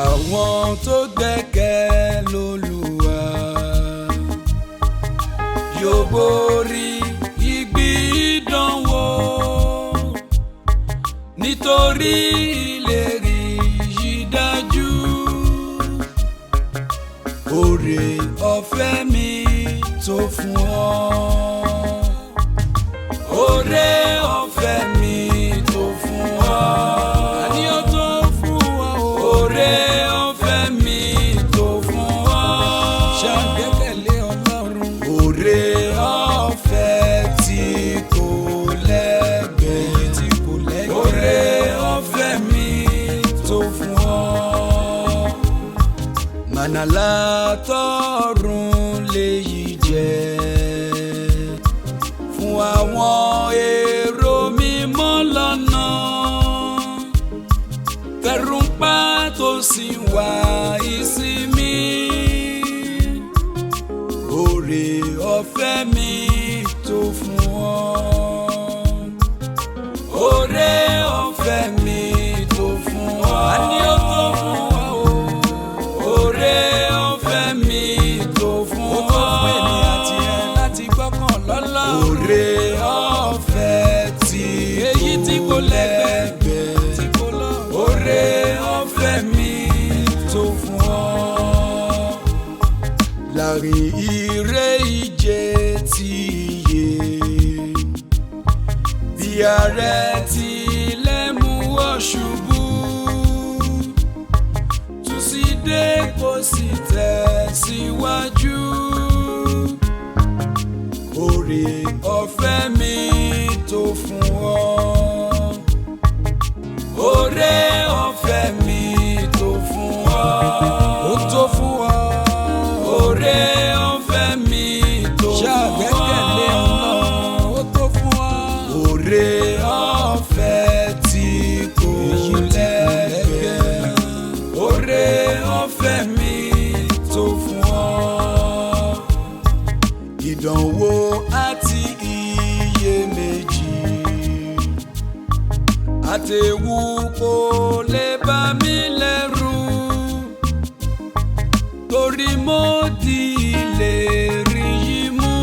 àwọn tó gbẹ́kẹ̀ l'Olúwa yóò borí ìgbì ìdánwò nítorí ìlérí yìí dájú. Oore ọ̀fẹ́ mi tó fún ọ. Oore ọ̀fẹ́ mi tó fún ọ. Àní ó tó fún ọ. Oore ọ̀fẹ́ mi tó fún ọ. Ṣàgbékalẹ̀ Ọlọ́run. Oore ọ̀fẹ́ tí kò lẹ́gbẹ̀ẹ́. Tí kò lẹ́gbẹ̀ẹ́. Oore ọ̀fẹ́ mi tó fún ọ. Mànà látọ̀run lèyí jẹ́ fún àwọn èrò mímọ́ lọ́nà. Fẹ̀rùnpá tó sì wá ìsinmi. Oore ọ̀fẹ́ mi tó fún ọ. Oore ọ̀fẹ́ mi tó fún ọ. Àní ó tó fún ọ. Oore ọ̀fẹ́ mi tó fún ọ. Ó tó fún èmi àti ẹ láti gbọ́kàn lọ́lọ́run. Oore ọ̀fẹ́ tí èyí tí kò lẹ́gbẹ̀ẹ́. Tí kò lọ. Oore ọ̀fẹ́ mi tó fún ọ. Láàrin ire ìje tí iye bí ààrẹ tilẹ̀ mú ọ ṣubú. Túsídé kò sì tẹ̀síwájú. Oore ọ̀fẹ́ mi tó fún ọ. Oore ọ̀fẹ́ mi tó fún ọ. Ó tó fún ọ. Oore ọ̀fẹ́ mi tó fún ọ. Ṣàgbékalẹ̀ Ọlọ́run. Ó tó fún ọ. Oore ọ̀fẹ́ tí kò lẹ́gbẹ̀ẹ́. Oore ọ̀fẹ́ mi tó fún ọ. Ìdánwò àti iyèméjì àtẹ̀wù kò lè bà mí lẹ́rù, torí mo di ìlérí yìí mú.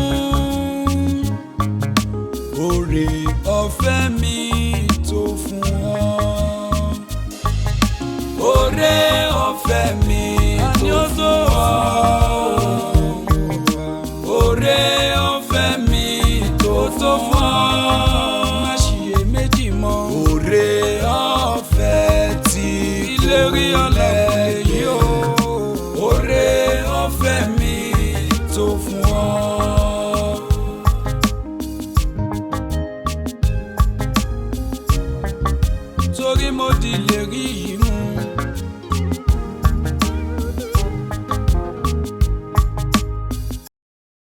Oore ọ̀fẹ́ mi tó fún ọ. Oore ọ̀fẹ́ mi tó fún ọ. Oore ọ̀fẹ́ mi tó fún ọ. Má ṣiyèméjì mọ́. Oore ọ̀fẹ́ tí ìlérí Ọlọ́run yìí o. Oore ọ̀fẹ́ mi tó fún ọ. Torí mo di